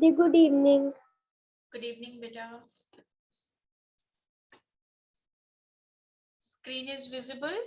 The good evening. Good evening, beta. Screen is visible.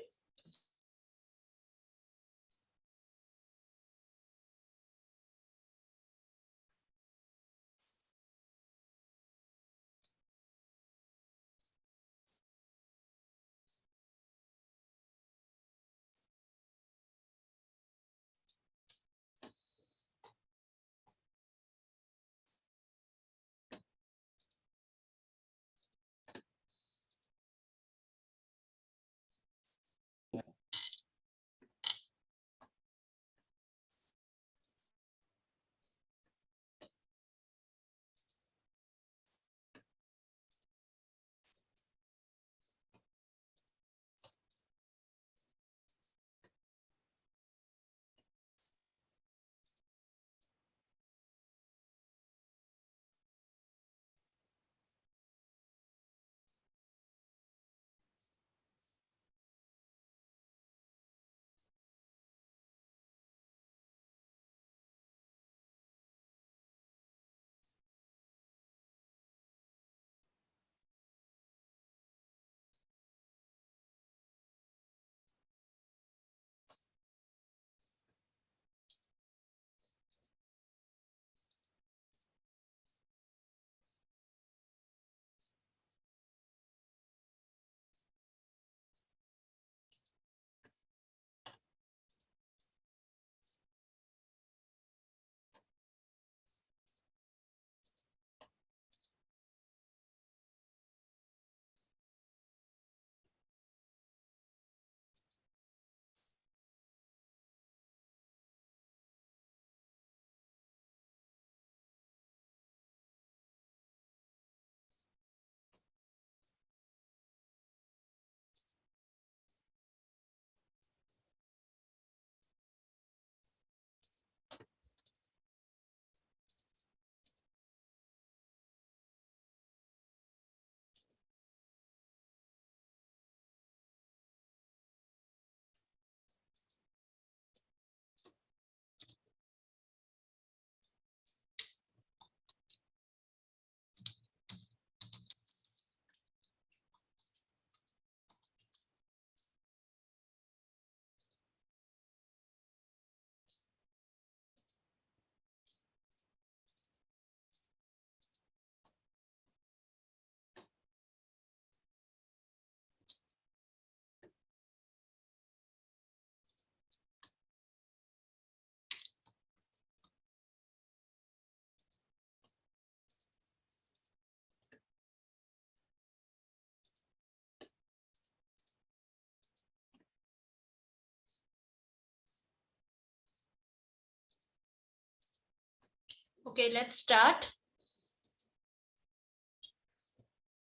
Okay, let's start.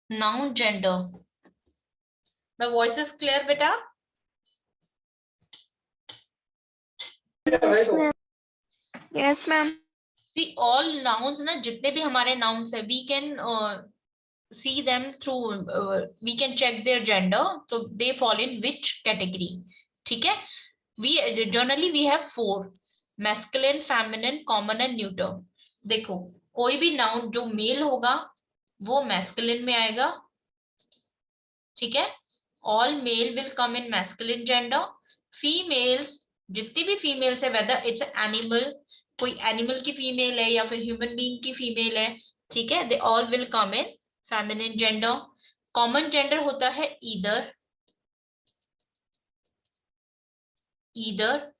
Noun gender. My voice is clear, beta? Yes, ma'am. Yes, ma'am. See, all nouns ना जितने भी हमारे nouns है, we can see them through. We can check their gender, so they fall in which category. ठीक है? We generally we have 4: masculine, feminine, common and neuter. देखो, कोई भी noun जो male होगा वो masculine में आएगा. ठीक है? All male will come in masculine gender. Females, जितनी भी females है, whether it's an animal, कोई animal की female है या फिर human being की female है, ठीक है, they all will come in feminine gender. Common gender होता है either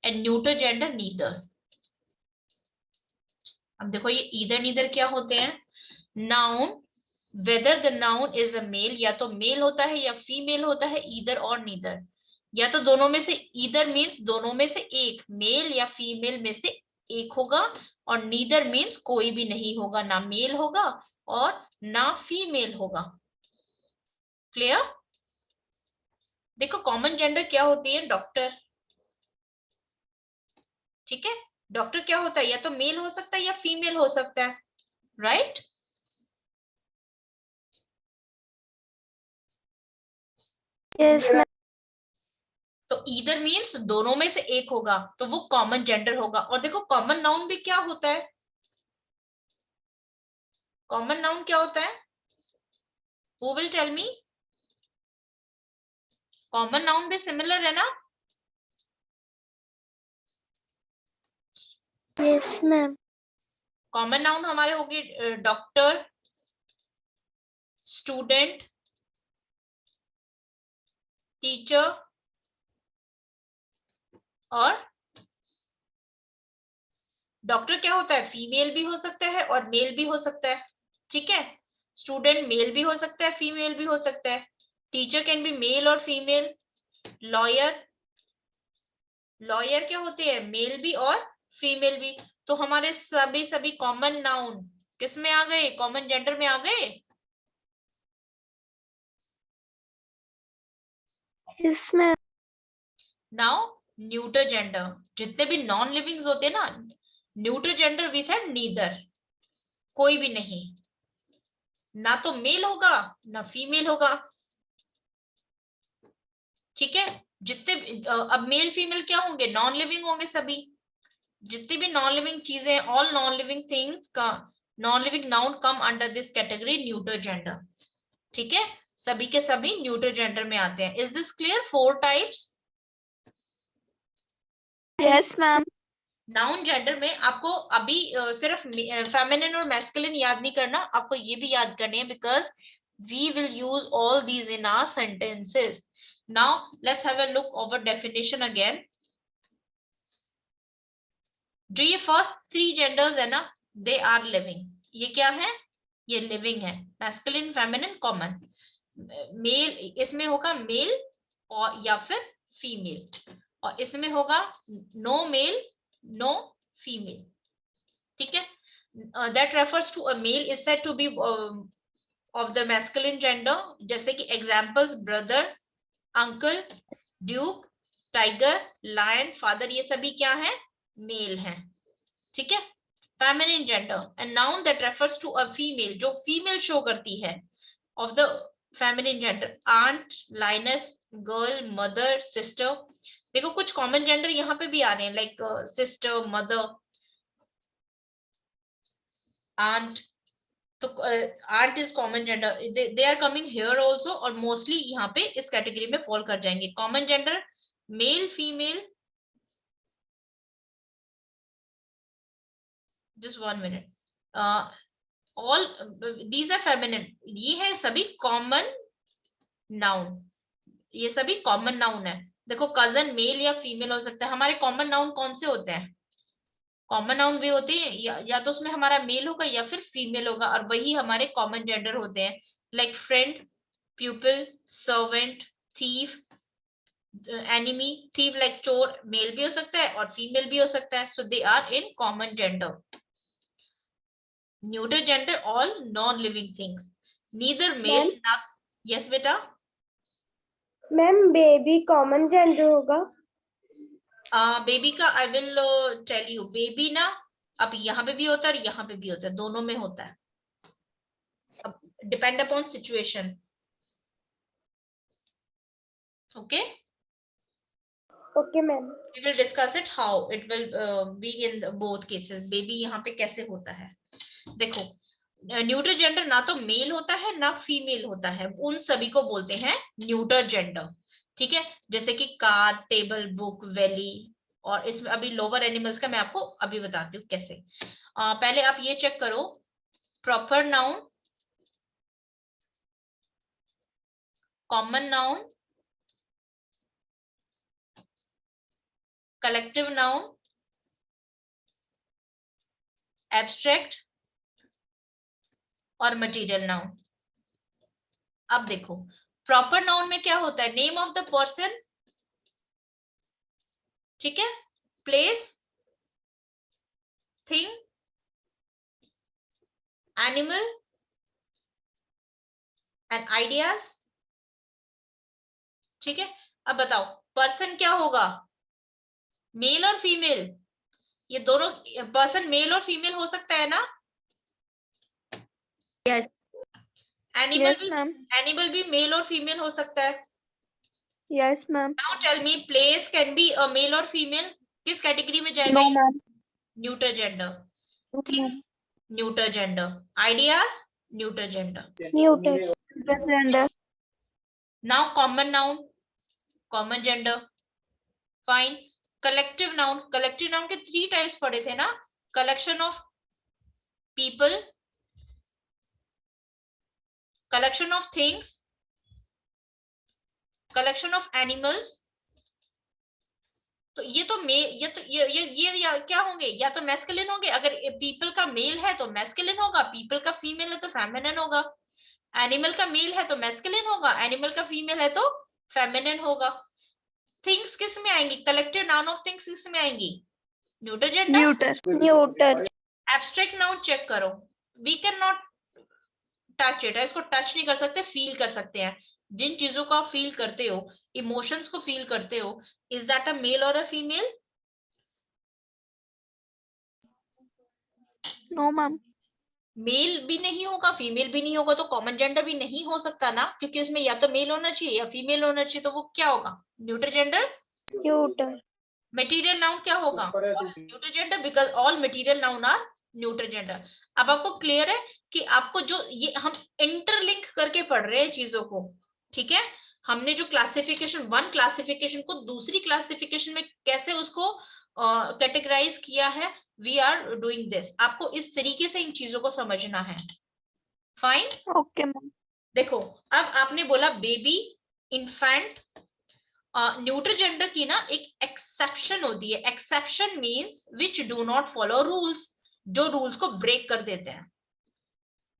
and neuter gender neither. अब देखो ये either neither क्या होते हैं? Noun, whether the noun is a male, या तो male होता है या female होता है, either और neither. या तो दोनों में से, either means दोनों में से एक, मेल या फीमेल में से एक होगा, और neither means कोई भी नहीं होगा, ना मेल होगा और ना फीमेल होगा. क्लियर? देखो कॉमन जेंडर क्या होती है? डॉक्टर. ठीक है, डॉक्टर क्या होता है? या तो मेल हो सकता है या फीमेल हो सकता है, राइट? Yes, ma'am. तो ईदर मीन्स दोनों में से एक होगा, तो वो कॉमन जेंडर होगा. और देखो कॉमन नाउन भी क्या होता है? कॉमन नाउन क्या होता है? Who will tell me? Common noun भी सिमिलर है ना? Yes, ma'am. कॉमन नाउन हमारे होंगे डॉक्टर, स्टूडेंट, टीचर और डॉक्टर क्या होता है? फीमेल भी हो सकता है और मेल भी हो सकता है, ठीक है। स्टूडेंट मेल भी हो सकता है, फीमेल भी हो सकता है। टीचर कैन बी मेल और फीमेल। लॉयर, लॉयर क्या होते हैं? मेल भी और फीमेल भी। तो हमारे सभी कॉमन नाउन किस में आ गए? कॉमन जेंडर में आ गए। Yes, ma'am. Now neuter gender, जितने भी नॉन लिविंग्स होते हैं ना, neuter gender we said neither, कोई भी नहीं, ना तो मेल होगा ना फीमेल होगा, ठीक है। जितने अब मेल फीमेल क्या होंगे? नॉन लिविंग होंगे सभी। जितनी भी नॉन लिविंग चीजें, ऑल नॉन लिविंग थिंग्स का non living noun come under this category neuter gender, ठीक है। सभी के सभी न्यूटर जेंडर में आते हैं। Is this clear? 4 types. Yes, ma'am. Noun gender में आपको अभी सिर्फ फेमिनिन और मैस्कुलिन याद नहीं करना, आपको ये भी याद करने हैं, because we will use all these in our sentences. Now let's have a look over definition again. जो ये फर्स्ट 3 जेंडर्स है ना, दे आर लिविंग। ये क्या है? ये लिविंग है। Masculine, feminine, common. मेल, इसमें होगा मेल और या फिर फीमेल, और इसमें होगा नो मेल नो फीमेल, ठीक है। That refers to a male is said to be of the masculine gender, जैसे कि examples brother, uncle, duke, tiger, lion, father, ये सभी क्या है? मेल है, ठीक है। Feminine gender, a noun that refers to a female, जो फीमेल शो करती है, of the feminine gender, aunt, lioness, girl, mother, sister। देखो कुछ कॉमन जेंडर यहाँ पे भी आ रहे हैं, लाइक सिस्टर, मदर, aunt। तो aunt is common gender, they are coming here also, और मोस्टली यहाँ पे इस कैटेगरी में फॉल कर जाएंगे। Common gender male female, just 1 minute, all these are feminine, ये है सभी कॉमन नाउन, ये सभी कॉमन नाउन है। देखो कजन मेल या फीमेल हो सकता है। हमारे कॉमन नाउन कौन से होते हैं? कॉमन नाउन वे होते हैं या तो उसमें हमारा मेल होगा या फिर फीमेल होगा, और वही हमारे कॉमन जेंडर होते हैं, like friend, प्यूपिल, servant, thief, enemy. Thief like चोर, मेल भी हो सकता है और फीमेल भी हो सकता है, so they are in common gender. Neuter gender all non living things, neither male, yes बेटा। मैम बेबी कॉमन जेंडर होगा। बेबी का I will tell you. Baby ना अब यहाँ पे भी होता है और यहाँ पे भी होता है, दोनों में होता है, अब depend upon situation, okay. Okay ma'am. We will discuss it how it will be in both cases. Baby यहाँ पे कैसे होता है? देखो न्यूटर जेंडर ना तो मेल होता है ना फीमेल होता है, उन सभी को बोलते हैं न्यूटर जेंडर, ठीक है। जैसे कि कार, टेबल, बुक, वैली, और इसमें अभी लोअर एनिमल्स का मैं आपको अभी बताती हूँ कैसे। पहले आप ये चेक करो, proper noun, common noun, collective noun, abstract और मटेरियल नाउन। अब देखो प्रॉपर नाउन में क्या होता है? नेम ऑफ द पर्सन, ठीक है, place, thing, animal and ideas, ठीक है। अब बताओ पर्सन क्या होगा? मेल और फीमेल, ये दोनों पर्सन मेल और फीमेल हो सकता है ना? यस। एनिमल यस भी, मैम। एनिमल भी मेल और फीमेल हो सकता है। Yes ma'am. Now tell me, place can be a male और फीमेल, किस कैटेगरी में जाएगा नो ये? Ma'am. Neuter gender. Thing neuter gender. Ideas? Neuter gender. Neuter. Gender. Now common noun, common gender. Fine. Collective noun के 3 types पढ़े थे ना, collection of people, collection of things, collection of animals. तो ये तो ये क्या होंगे, या तो मैस्कुलिन होंगे, अगर पीपल का मेल है तो मैस्कुलिन होगा, पीपल का फीमेल है तो फेमिनिन होगा, एनिमल का मेल है तो मैस्कुलिन होगा, एनिमल का फीमेल है तो फेमिनिन होगा। थिंग्स किस में आएंगी, कलेक्टिव नाउन ऑफ थिंग्स किस में आएंगी, neuter gender. Neuter. Neuter. Abstract noun check करो, we can not touch it, इसको टच नहीं कर सकते, फील कर सकते हैं। जिन चीजों को आप फील करते हो, इमोशंस को फील करते हो, इज दैट अ मेल और a female? No, ma'am. Mail भी नहीं होगा, फीमेल भी नहीं होगा, तो कॉमन जेंडर भी नहीं हो सकता ना, क्योंकि उसमें या तो मेल होना चाहिए या फीमेल होना चाहिए, तो वो क्या होगा, neuter gender. Neuter. Material noun क्या होगा, neuter gender, because all material noun are neuter gender. अब आपको क्लियर है कि आपको जो ये हम इंटरलिंक करके पढ़ रहे हैं चीजों को, ठीक है, हमने जो क्लासिफिकेशन, वन क्लासिफिकेशन को दूसरी क्लासिफिकेशन में कैसे उसको कैटेगराइज किया है, वी आर डूइंग दिस, आपको इस तरीके से इन चीजों को समझना है। फाइन। Okay, ma'am. देखो, अब आपने बोला बेबी, इन्फेंट, न्यूटर जेंडर की ना एक एक्सेप्शन होती है, exception means which do not follow rules, जो रूल्स को ब्रेक कर देते हैं,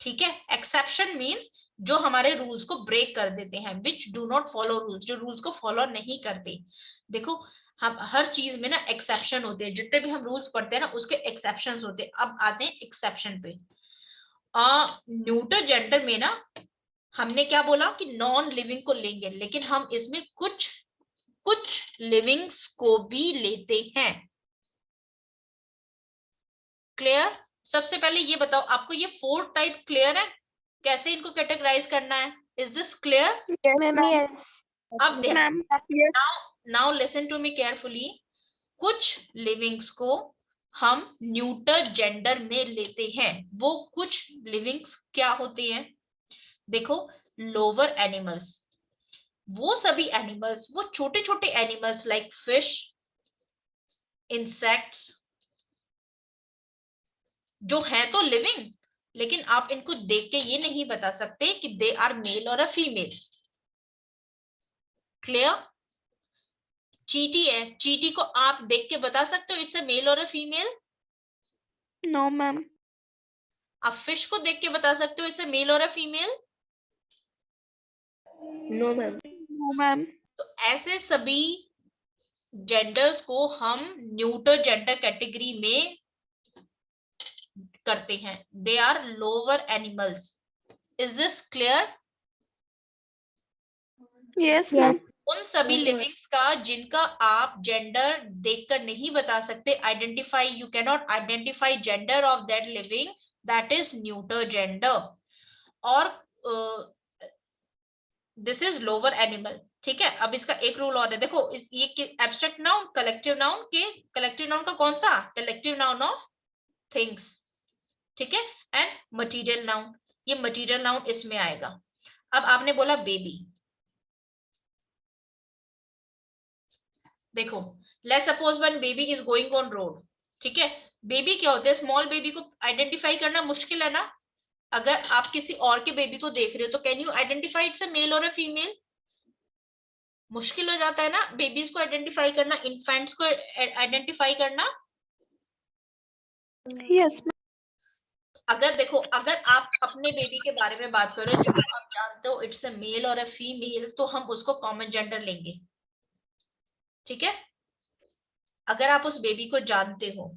ठीक है, एक्सेप्शन मींस जो हमारे रूल्स को ब्रेक कर देते हैं, which do not follow rules, जो रूल्स को फॉलो नहीं करते। देखो, हम हर चीज में ना एक्सेप्शन होते हैं, जितने भी हम रूल्स पढ़ते हैं ना उसके एक्सेप्शंस होते हैं। अब आते हैं एक्सेप्शन पे। न्यूटर जेंडर में ना हमने क्या बोला कि नॉन लिविंग को लेंगे, लेकिन हम इसमें कुछ लिविंग्स को भी लेते हैं। क्लियर? सबसे पहले ये बताओ, आपको ये 4 टाइप क्लियर है, कैसे इनको कैटेगराइज करना है? Is this clear? Yes, ma'am. Yes. अब देखो, Ma'am. Yes. Now listen to me carefully. कुछ लिविंग्स को हम न्यूटर जेंडर में लेते हैं। वो कुछ लिविंग्स क्या होते हैं? देखो, लोअर एनिमल्स, वो सभी एनिमल्स, वो छोटे छोटे एनिमल्स लाइक फिश, इंसेक्ट्स, जो है तो लिविंग, लेकिन आप इनको देख के ये नहीं बता सकते कि दे आर मेल और अ फीमेल। क्लियर? चींटी है, चींटी को आप देख के बता सकते हो इट्स अ मेल और अ फीमेल? No, ma'am. आप फिश को देख के बता सकते हो इट्स अ मेल और a female? No, ma'am. No, ma'am. तो ऐसे सभी जेंडर्स को हम न्यूटर जेंडर कैटेगरी में करते हैं, they are lower animals. Is this clear? Yes, ma'am. उन सभी लिविंग्स का जिनका आप जेंडर देखकर नहीं बता सकते, identify, you can not identify gender of that living, that is neuter gender. और दिस इज लोअर एनिमल, ठीक है। अब इसका एक रूल और है, देखो इस ये एब्स्ट्रैक्ट नाउन, कलेक्टिव नाउन के, कलेक्टिव नाउन का कौन सा, कलेक्टिव नाउन ऑफ थिंग्स, ठीक है, एंड मटेरियल नाउन, ये मटेरियल नाउन इसमें आएगा। अब आपने बोला बेबी, देखो, let's suppose one baby is going on road, ठीक है, बेबी क्या होते हैं, स्मॉल बेबी को आइडेंटिफाई करना मुश्किल है ना। अगर आप किसी और के बेबी को देख रहे हो तो can you identify it's a male और अ फीमेल? मुश्किल हो जाता है ना बेबीज को आइडेंटिफाई करना, इन्फेंट्स को आइडेंटिफाई करना। Yes, ma'am. अगर देखो, अगर आप अपने बेबी के बारे में बात करो जिसको आप जानते हो इट्स अ मेल और अ फीमेल, तो हम उसको कॉमन जेंडर लेंगे, ठीक है। अगर आप उस बेबी को जानते हो,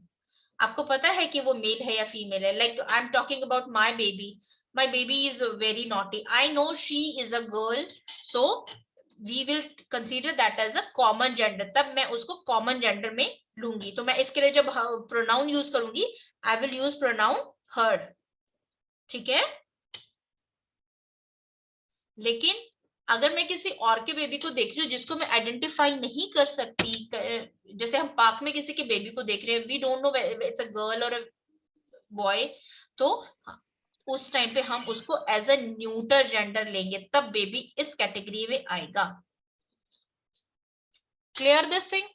आपको पता है कि वो मेल है या फीमेल है, like I am talking about my baby is very naughty, I know she is a girl, so we will consider that as a common gender, तब मैं उसको कॉमन जेंडर में लूंगी। तो मैं इसके लिए जब प्रोनाउन यूज करूंगी, आई विल यूज प्रोनाउन हर, ठीक है। लेकिन अगर मैं किसी और के बेबी को देख रही हूँ जिसको मैं आइडेंटिफाई नहीं कर सकती, जैसे हम पार्क में किसी के बेबी को देख रहे हैं, we don't know it's a girl और अ बॉय, तो उस टाइम पे हम उसको एज ए न्यूटर जेंडर लेंगे, तब बेबी इस कैटेगरी में आएगा। Clear this thing?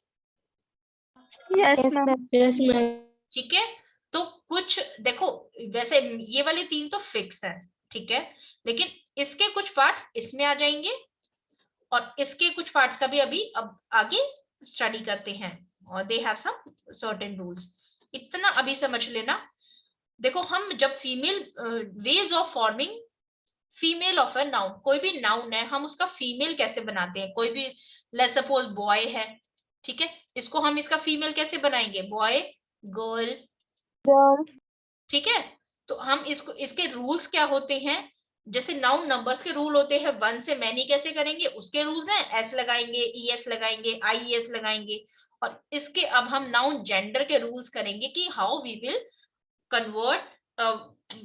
Yes, ma'am. Yes, ma'am. ठीक है, तो कुछ देखो, वैसे ये वाले 3 तो फिक्स है, ठीक है, लेकिन इसके कुछ पार्ट्स इसमें आ जाएंगे और इसके कुछ पार्ट्स का भी अभी अब आगे स्टडी करते हैं, और they have some certain rules. इतना अभी समझ लेना। देखो, हम जब female ways of forming female of a noun, कोई भी नाउन है हम उसका फीमेल कैसे बनाते हैं, कोई भी लेट्स सपोज बॉय है, ठीक है, इसको हम इसका फीमेल कैसे बनाएंगे, बॉय, गर्ल, ठीक है। तो हम इसको, इसके रूल्स क्या होते हैं, जैसे नाउन नंबर्स के रूल होते हैं, 1 से मैनी कैसे करेंगे उसके रूल्स हैं, एस लगाएंगे, ईएस लगाएंगे, आईएस लगाएंगे। और इसके अब हम नाउन जेंडर के रूल्स करेंगे कि how we will convert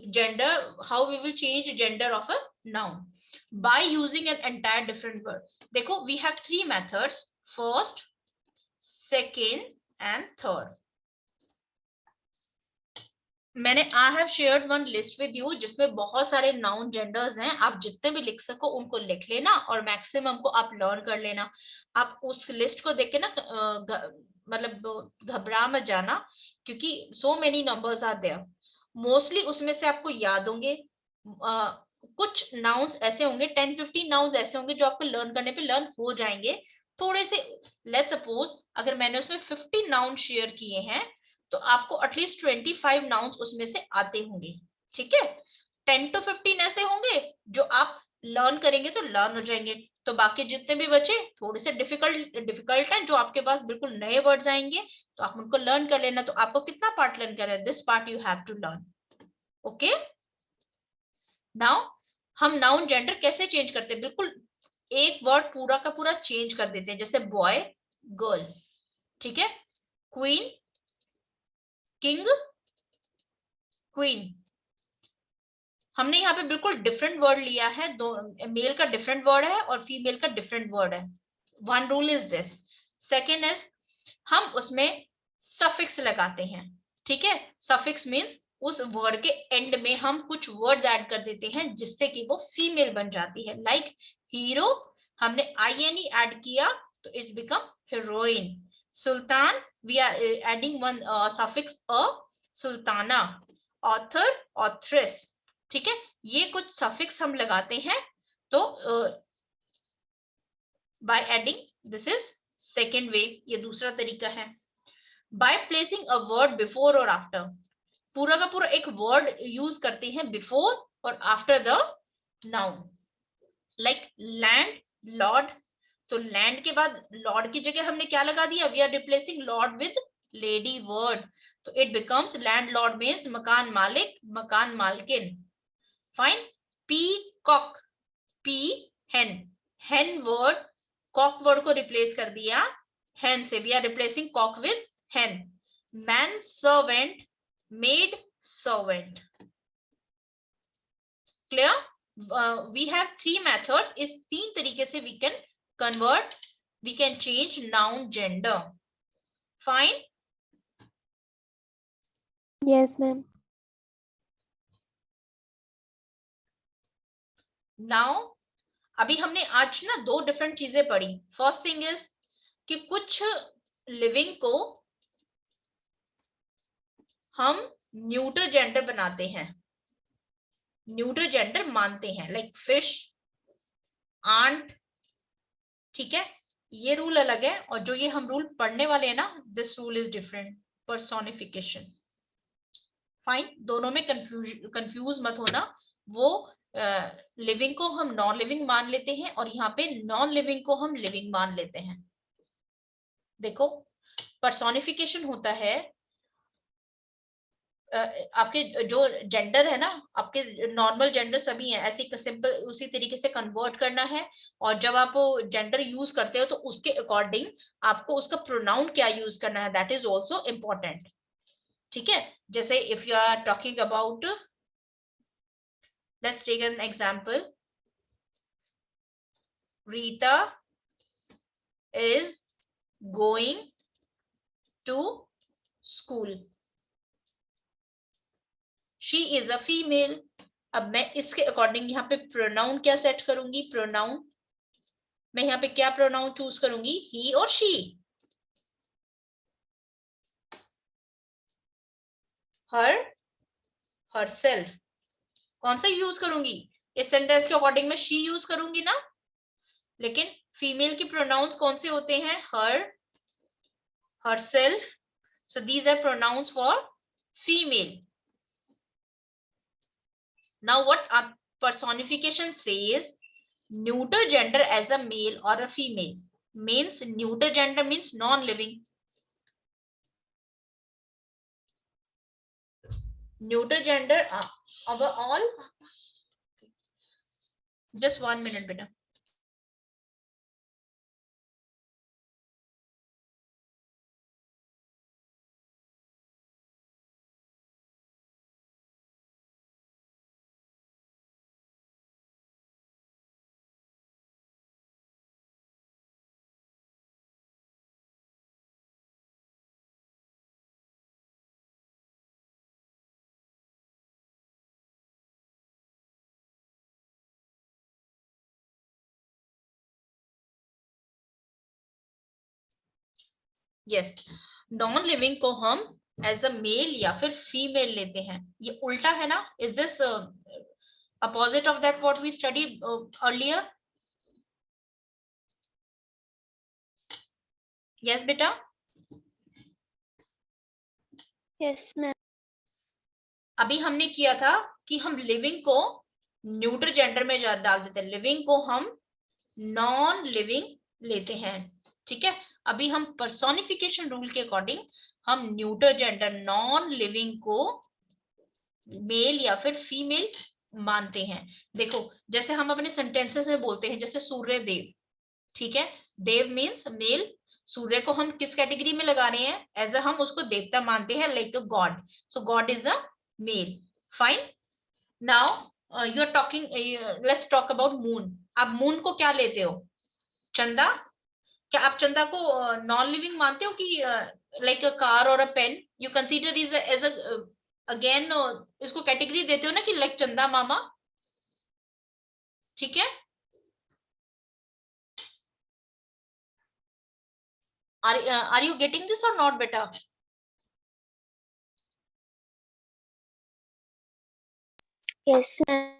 gender, how we will change gender of a noun by using an entire different word. देखो, we have 3 methods, first, second and third. मैंने I have shared one list with you जिसमें बहुत सारे noun genders हैं, आप जितने भी लिख सको उनको लिख लेना और मैक्सिमम को आप लर्न कर लेना। आप उस लिस्ट को देख के ना मतलब घबरा मत जाना, क्योंकि so many numbers are there. Mostly उसमें से आपको याद होंगे, कुछ नाउन्स ऐसे होंगे, 10-15 नाउन्स ऐसे होंगे जो आपको लर्न करने पे लर्न हो जाएंगे थोड़े से। लेट्स सपोज अगर मैंने उसमें 50 नाउन शेयर किए हैं तो आपको एटलीस्ट 25 नाउन्स उसमें से आते होंगे, ठीक है। 10 to 15 ऐसे होंगे जो आप लर्न करेंगे तो लर्न हो जाएंगे, तो बाकी जितने भी बचे थोड़े से डिफिकल्ट हैं, जो आपके पास बिल्कुल नए वर्ड्स आएंगे तो आप उनको लर्न कर लेना। तो आपको कितना पार्ट लर्न करना है, this part you have to learn, okay. Now हम नाउन जेंडर कैसे चेंज करते हैं, बिल्कुल एक वर्ड पूरा का पूरा चेंज कर देते हैं, जैसे बॉय, गर्ल, ठीक है, क्वीन, किंग, क्वीन। हमने यहाँ पे बिल्कुल डिफरेंट वर्ड लिया है, दो मेल का डिफरेंट वर्ड है और फीमेल का डिफरेंट वर्ड है। One rule is this. Second is हम उसमें सफिक्स लगाते हैं, ठीक है। सफिक्स मीन्स उस वर्ड के एंड में हम कुछ वर्ड्स ऐड कर देते हैं जिससे कि वो फीमेल बन जाती है। लाइक हीरो, हमने INE ऐड किया तो इट्स बिकम हीरोइन। सुल्तान, we are adding one suffix a, सुल्ताना। ऑथर, ऑथ्रेस, ठीक है, ये कुछ सफिक्स हम लगाते हैं। तो by adding, this is second way, ये दूसरा तरीका है। By placing a word before और आफ्टर, पूरा का पूरा एक वर्ड यूज करते हैं बिफोर और after the noun. Like land, lord, तो लैंड के बाद लॉर्ड की जगह हमने क्या लगा दिया, we are replacing lord with lady word, तो it becomes landlord means मकान मालिक, मकान मालकिन। Fine. Peacock, peahen, hen word cock word को रिप्लेस कर दिया हेन से, we are replacing cock with hen. Man servant, maid servant. Clear? We have 3 methods, इस 3 तरीके से we can convert, we can change noun gender. Fine? Yes, ma'am. Now अभी हमने आज ना 2 डिफरेंट चीजें पढ़ी। फर्स्ट थिंग इज कि कुछ लिविंग को हम न्यूट्रल जेंडर बनाते हैं, न्यूट्रल जेंडर मानते हैं, लाइक फिश, आंट, ठीक है, ये रूल अलग है। और जो ये हम रूल पढ़ने वाले हैं ना, this rule is different, personification. Fine, दोनों में कंफ्यूज मत होना। वो लिविंग को हम नॉन लिविंग मान लेते हैं और यहाँ पे नॉन लिविंग को हम लिविंग मान लेते हैं। देखो, पर्सोनिफिकेशन होता है आपके जो जेंडर है ना, आपके नॉर्मल जेंडर सभी हैं, ऐसे सिंपल उसी तरीके से कन्वर्ट करना है। और जब आप जेंडर यूज करते हो तो उसके अकॉर्डिंग आपको उसका प्रोनाउन क्या यूज करना है, दैट इज ऑल्सो इम्पोर्टेंट, ठीक है। जैसे if you are talking about, let's take an example, Rita is going to school, she is a female. अब मैं इसके अकॉर्डिंग यहाँ पे प्रोनाउन क्या सेट करूंगी, प्रोनाउन मैं यहाँ पे क्या प्रोनाउन चूज करूंगी, ही और शी। हर, हरसेल्फ कौन सा यूज करूंगी, इस सेंटेंस के अकॉर्डिंग मैं शी यूज करूंगी ना, लेकिन फीमेल की प्रोनाउंस कौन से होते हैं, हर, herself, so these are pronouns for female. Now what our personification says, neuter gender as a male or a female means, neuter gender means non-living. Neuter gender of all, just 1 minute beta. Yes, non living को हम as a mail या फिर female लेते हैं, ये उल्टा है ना, is this opposite of that what we study earlier? Yes बेटा, Yes, ma'am. अभी हमने किया था कि हम लिविंग को न्यूट्रल जेंडर में डाल देते हैं, लिविंग को हम नॉन लिविंग लेते हैं, ठीक है। अभी हम पर्सोनिफिकेशन रूल के अकॉर्डिंग हम न्यूट्रल जेंडर नॉन लिविंग को मेल या फिर फीमेल मानते हैं। देखो जैसे हम अपने सेंटेंसेस में बोलते हैं, जैसे सूर्य देव, ठीक है, देव मीन्स मेल, सूर्य को हम किस कैटेगरी में लगा रहे हैं, एज अ हम उसको देवता मानते हैं, like a god, so god is a male, fine. Now you are talking, let's talk about moon. आप मून को क्या लेते हो, चंदा, क्या आप चंदा को नॉन लिविंग मानते हो कि लाइक अ कार और a pen, you consider is as a, again इसको कैटेगरी देते हो ना कि लाइक चंदा मामा, ठीक है। आर यू गेटिंग दिस और नॉट बेटा? Yes, ma'am.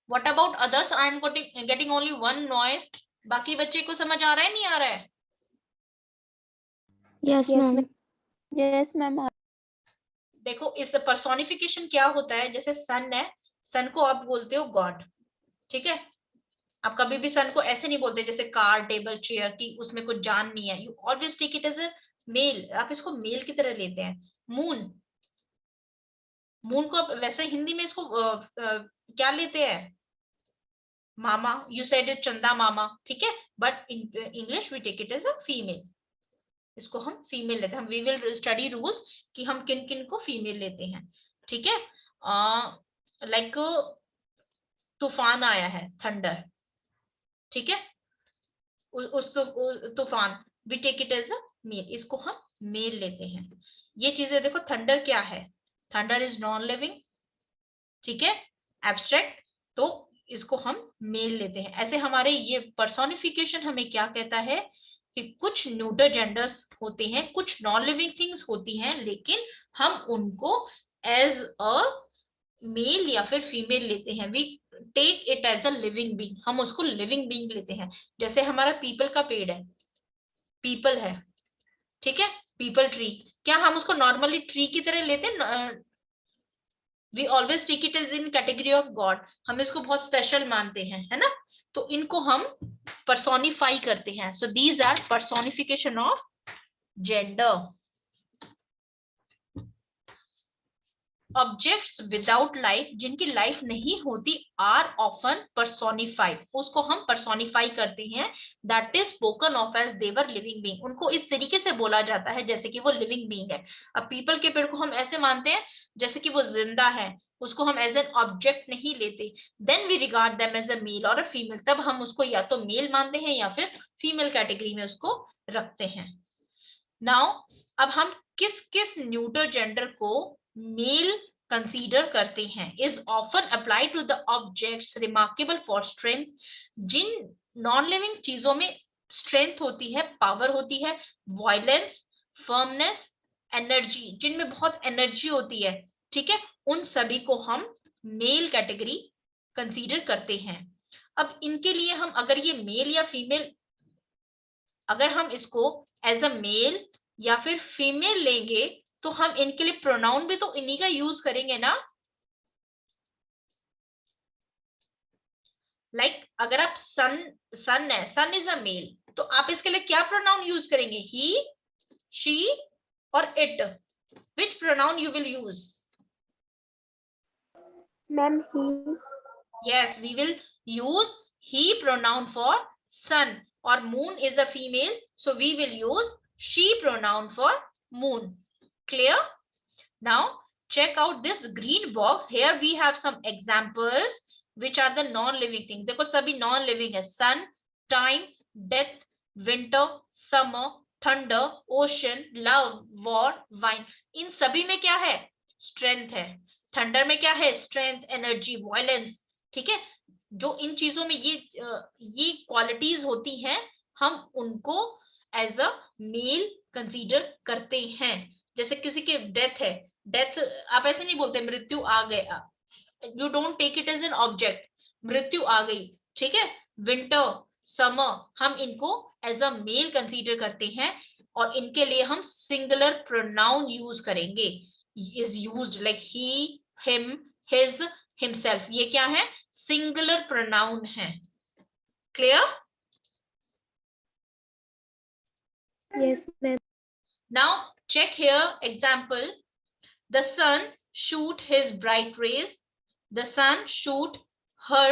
What about others? I am getting only one noise, बाकी बच्चे को समझ आ रहा है, नहीं आ रहा है? Yes, ma'am. Yes, ma'am. देखो इस पर्सोनिफिकेशन क्या होता है, जैसे सन है, सन को आप बोलते हो गॉड, ठीक है। आप कभी भी सन को ऐसे नहीं बोलते जैसे कार टेबल चेयर की उसमें कुछ जान नहीं है, you always take it as a male, आप इसको मेल की तरह लेते हैं। मून, मून को आप वैसे हिंदी में इसको क्या लेते हैं, मामा, यू सेड इट चंदा मामा, ठीक है, but in English we take it as a female, इसको हम फीमेल लेते हैं। हम वी विल स्टडी रूल्स कि हम किन किन को फीमेल लेते हैं, ठीक है। लाइक तूफान आया है, थंडर, ठीक है, उस तूफान, we take it as a male, इसको हम मेल लेते हैं। ये चीजें देखो, थंडर क्या है, थंडर इज नॉन लिविंग, ठीक है, एब्स्ट्रैक्ट, तो इसको हम मेल लेते हैं। ऐसे हमारे ये पर्सोनिफिकेशन हमें क्या कहता है कि कुछ न्यूटर जेंडर्स होते हैं, कुछ नॉन लिविंग थिंग्स होती हैं, लेकिन हम उनको एज अ मेल या फिर फीमेल लेते हैं, we take it as a living being, हम उसको लिविंग बीइंग लेते हैं। जैसे हमारा पीपल का पेड़ है, पीपल है, ठीक है, पीपल ट्री, क्या हम उसको नॉर्मली ट्री की तरह लेते हैं? We always take it is in category of god, हम इसको बहुत स्पेशल मानते हैं, है ना, तो इनको हम पर्सोनिफाई करते हैं। So these are personification of gender. Objects without life, जिनकी लाइफ नहीं होती, आर ऑफन पर्सोनिफाइड, उसको हम पर्सोनिफाई करते हैं, that is spoken of as their living being, उनको इस तरीके से बोला जाता है जैसे कि वो लिविंग बीइंग है। अब पीपल के पेड़ को हम ऐसे मानते हैं जैसे कि वो जिंदा है, उसको हम एज एन ऑब्जेक्ट नहीं लेते, then we regard them as a male और अ फीमेल, तब हम उसको या तो मेल मानते हैं या फिर फीमेल कैटेगरी में उसको रखते हैं। नाउ अब हम किस किस न्यूटर जेंडर को मेल कंसीडर करते हैं, is often apply to the objects remarkable for strength. जिन नॉन लिविंग चीजों में स्ट्रेंथ होती है, पावर होती है, वायलेंस, फर्मनेस, एनर्जी, जिनमें बहुत एनर्जी होती है, ठीक है, उन सभी को हम मेल कैटेगरी कंसीडर करते हैं। अब इनके लिए हम अगर ये मेल या फीमेल, अगर हम इसको एज अ मेल या फिर फीमेल लेंगे तो हम इनके लिए प्रोनाउन भी तो इन्हीं का यूज करेंगे ना। लाइक अगर आप सन है, सन इज अ मेल, तो आप इसके लिए क्या प्रोनाउन यूज करेंगे? ही, शी और it. Which pronoun you will use? Ma'am he. Yes, we will use he pronoun for sun, or moon is a female, so we will use she pronoun for moon. Clear? Now check out this green box. Here we have some examples which are the non-living things. देखो सभी non-living है. Sun, time, death, winter, summer, thunder, ocean, love, war, wine. इन सभी में क्या है? Strength है. Thunder में क्या है? स्ट्रेंथ, एनर्जी, वायलेंस, ठीक है। जो इन चीजों में ये क्वालिटीज होती हैं, हम उनको एज अ मेल कंसीडर करते हैं। जैसे किसी के डेथ है, डेथ आप ऐसे नहीं बोलते मृत्यु आ गया, you don't take it as an object, मृत्यु आ गई, ठीक है। विंटर, समर, हम इनको एज अ मेल कंसीडर करते हैं और इनके लिए हम सिंगुलर प्रोनाउन यूज करेंगे। Is used like he, him, his, himself. ये क्या है? सिंगुलर प्रोनाउन है। Clear? Yes ma'am. Now check here example. The sun shoot his bright rays. The sun shoot her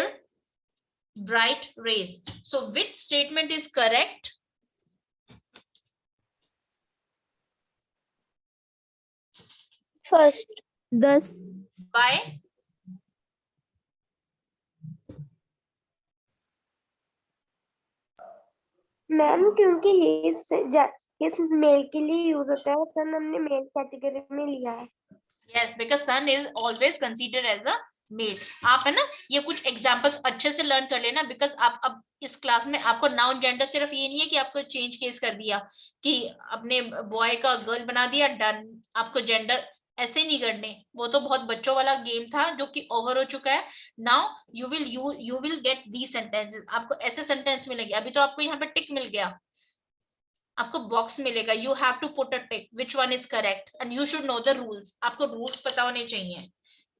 bright rays. So which statement is correct? First. 10। Why? Ma'am क्योंकि his mail के लिए use होता है, सन हमने male category में लिया है। Yes, because sun is always considered as a male. आप है ना, ये कुछ एग्जांपल्स अच्छे से लर्न कर लेना, बिकॉज आप अब इस क्लास में आपको नाउन जेंडर सिर्फ ये नहीं है कि आपको चेंज केस कर दिया कि अपने बॉय का गर्ल बना दिया, डन, आपको जेंडर ऐसे नहीं करने। वो तो बहुत बच्चों वाला गेम था जो कि ओवर हो चुका है। Now you will get the sentences, आपको ऐसे सेंटेंस मिलेंगे। अभी तो आपको यहाँ पे टिक मिल गया, आपको बॉक्स मिलेगा, you have to put a tick which one is correct and you should know the rules. आपको रूल्स पता होने चाहिए।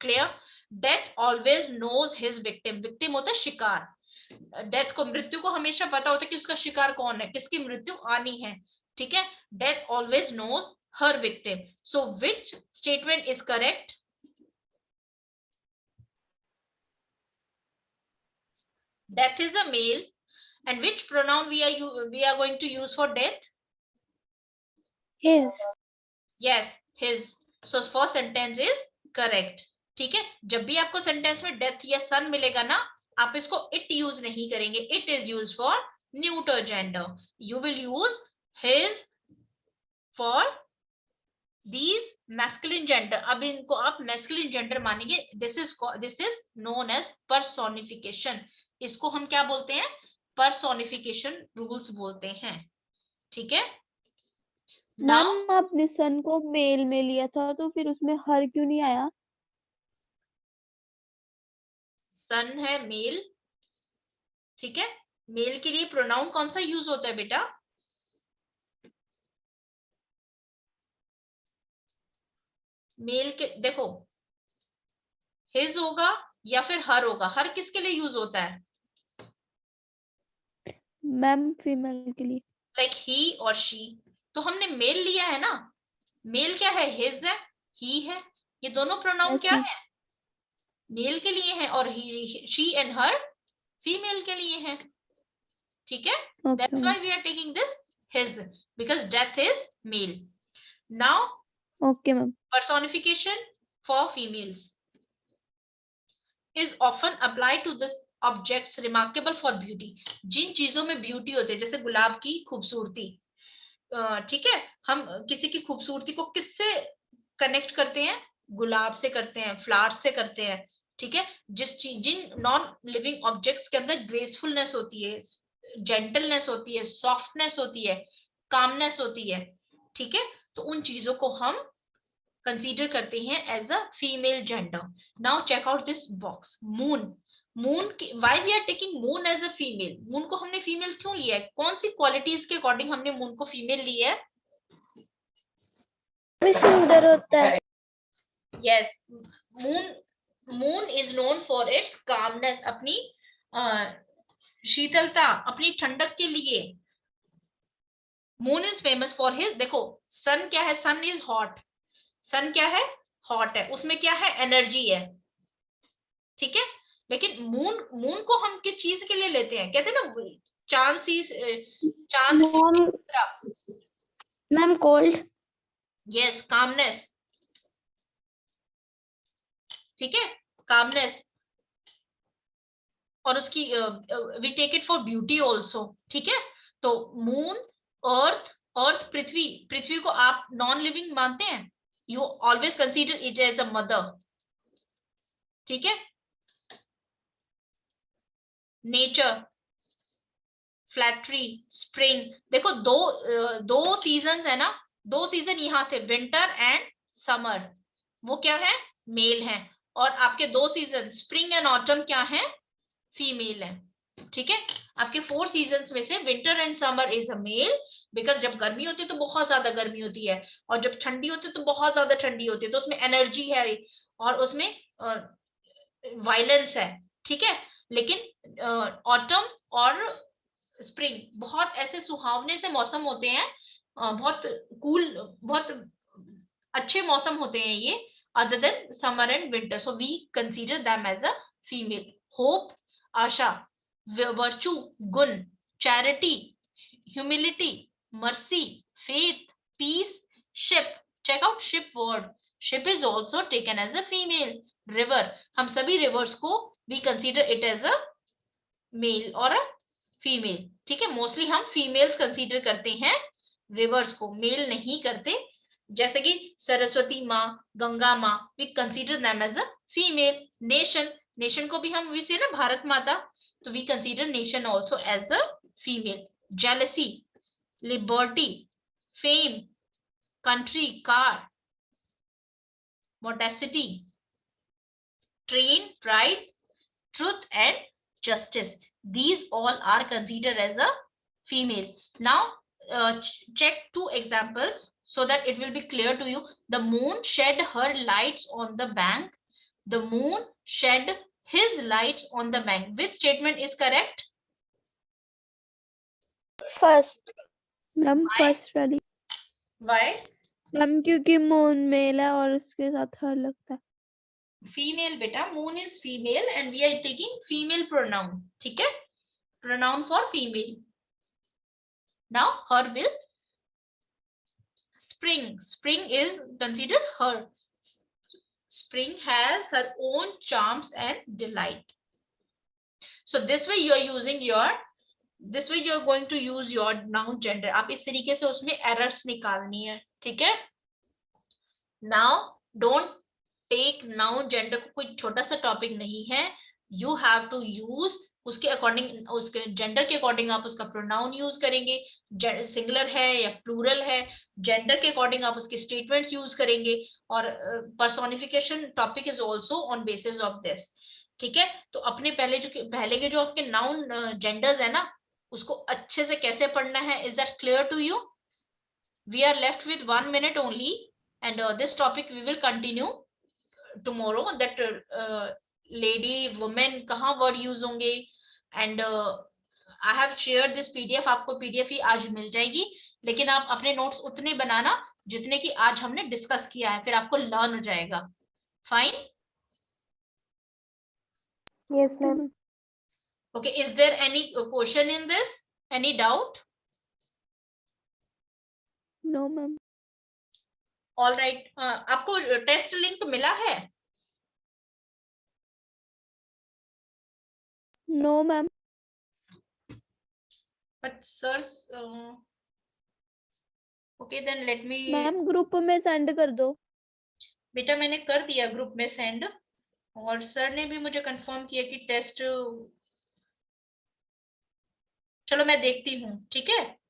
Clear? Death always knows his victim. Victim होता है शिकार। डेथ को, मृत्यु को हमेशा पता होता है कि उसका शिकार कौन है, किसकी मृत्यु आनी है, ठीक है। Death always knows her victim. So which statement is correct? Death is a male, and which pronoun we are going to use for death? His. Yes, his. So first sentence is correct. ठीक है, जब भी आपको sentence में death या सन मिलेगा ना, आप इसको इट यूज नहीं करेंगे। It is use for neuter gender. You will use his for these masculine gender. अब इनको आप मैस्कुलिन जेंडर मानेंगे। This is known as personification. इसको हम क्या बोलते हैं? पर्सोनिफिकेशन रूल्स बोलते हैं, ठीक है। मैम आपने सन को मेल में लिया था तो फिर उसमें हर क्यों नहीं आया? सन है मेल, ठीक है। मेल के लिए प्रोनाउन कौन सा यूज होता है बेटा? मेल के देखो, हिज होगा या फिर हर होगा। हर किसके लिए यूज होता है? मैम फीमेल के लिए। लाइक ही और शी। तो हमने मेल लिया है ना, मेल क्या है? हिज है, ही है। ये दोनों प्रोनाउन क्या है? मेल के लिए है, और ही, शी एंड हर फीमेल के लिए है, ठीक है। That's why we are taking this his, because death is male. Now okay ma'am. personification for females is often applied to this objects remarkable for beauty. जिन चीजों में ब्यूटी होती है, जैसे गुलाब की खूबसूरती, ठीक है। हम किसी की खूबसूरती को किससे कनेक्ट करते हैं? गुलाब से करते हैं, फ्लावर्स से करते हैं, ठीक है। जिन नॉन लिविंग ऑब्जेक्ट्स के अंदर ग्रेसफुलनेस होती है, जेंटलनेस होती है, सॉफ्टनेस होती है, कामनेस होती है, ठीक है, तो उन चीजों को हम कंसीडर करते हैं as a female gender. Now check out this box, moon. Moon, why we are taking moon as a female? Moon को हमने फीमेल क्यों लिया है? कौन सी क्वालिटीज के अकॉर्डिंग हमने मून को फीमेल लिया है? सुंदर होता है। Yes, moon is known for its calmness, अपनी शीतलता, अपनी ठंडक के लिए। Moon is famous for his, देखो सन क्या है, सन इज हॉट, सन क्या है, हॉट है, उसमें क्या है, एनर्जी है, ठीक है। लेकिन मून, मून को हम किस चीज के लिए लेते हैं? कहते हैं ना, चांद सी, चांद सी, मैम कोल्ड। यस, कामनेस, ठीक है, कामनेस। और उसकी we take it for beauty also, ठीक है। तो मून, अर्थ, अर्थ पृथ्वी, पृथ्वी को आप नॉन लिविंग मानते हैं? You always consider it as a mother, ठीक है। नेचर, फ्लैटरी, स्प्रिंग, देखो दो सीजन है ना, दो सीजन यहाँ थे, विंटर एंड समर, वो क्या है, मेल है। और आपके दो सीजन स्प्रिंग एंड ऑटम क्या है, फीमेल है, ठीक है। आपके 4 सीजन्स में से winter and summer is a male, because जब गर्मी होती है तो बहुत ज्यादा गर्मी होती है, और जब ठंडी होती है तो बहुत ज्यादा ठंडी होती है, तो उसमें एनर्जी है और उसमें वायलेंस है, ठीक है। लेकिन ऑटम और स्प्रिंग बहुत ऐसे सुहावने से मौसम होते हैं, बहुत कूल, बहुत अच्छे मौसम होते हैं ये, other than summer and winter, so we consider them as a female. Hope, आशा, वर्चू, गुण, charity, humility, mercy, faith, peace, ship. Check out ship word, ship is also taken as a female. River, हम सभी rivers को we consider it as a male और a female, ठीक है। Mostly हम females consider करते हैं, रिवर्स को मेल नहीं करते। जैसे कि सरस्वती माँ, गंगा माँ, we consider them as a female. Nation, nation को भी हम वी से ना भारत माता, तो we consider nation also as a female. Jealousy, liberty, fame, country, car, modesty, train, pride, truth and justice, these all are considered as a female. Now check 2 examples so that it will be clear to you. The moon shed her lights on the bank, the moon shed his lights on the bank. Which statement is correct? First. Ma'am first वाली। Why? Ma'am क्योंकि moon mail है और उसके साथ हर लगता है। Female beta, moon is female and we are taking female pronoun, ठीक है, pronoun for female. Now her will, spring, spring is considered her, spring has her own charms and delight. So this way you are using your, this way you are going to use your noun gender. आप इस तरीके से उसमें errors निकालनी है, ठीक है। Now don't take noun gender को कोई छोटा सा टॉपिक नहीं है, you have to use उसके अकॉर्डिंग, उसके जेंडर के अकॉर्डिंग आप उसका प्रोनाउन यूज करेंगे, सिंगुलर है या प्लूरल है, जेंडर के अकॉर्डिंग आप उसके स्टेटमेंट्स यूज करेंगे, और personification topic is also on basis of this, ठीक है। तो अपने पहले के जो आपके नाउन जेंडर्स है ना, उसको अच्छे से कैसे पढ़ना है, is that clear to you? We are left with 1 minute only and this topic we will continue tomorrow, that lady, woman कहाँ word use होंगे, and I have shared this PDF, आपको PDF ही आज मिल जाएगी, लेकिन आप अपने नोट्स उतने बनाना जितने कि आज हमने डिस्कस किया है, फिर आपको लर्न हो जाएगा। Fine? Yes ma'am. Okay, is there any question in this, any doubt? No ma'am. All right, आपको टेस्ट लिंक मिला है? No ma'am. But sirs, okay then let me, ma'am group में सेंड कर दो। बेटा मैंने कर दिया ग्रुप में सेंड, और सर ने भी मुझे कंफर्म किया कि टेस्ट, चलो मैं देखती हूँ, ठीक है।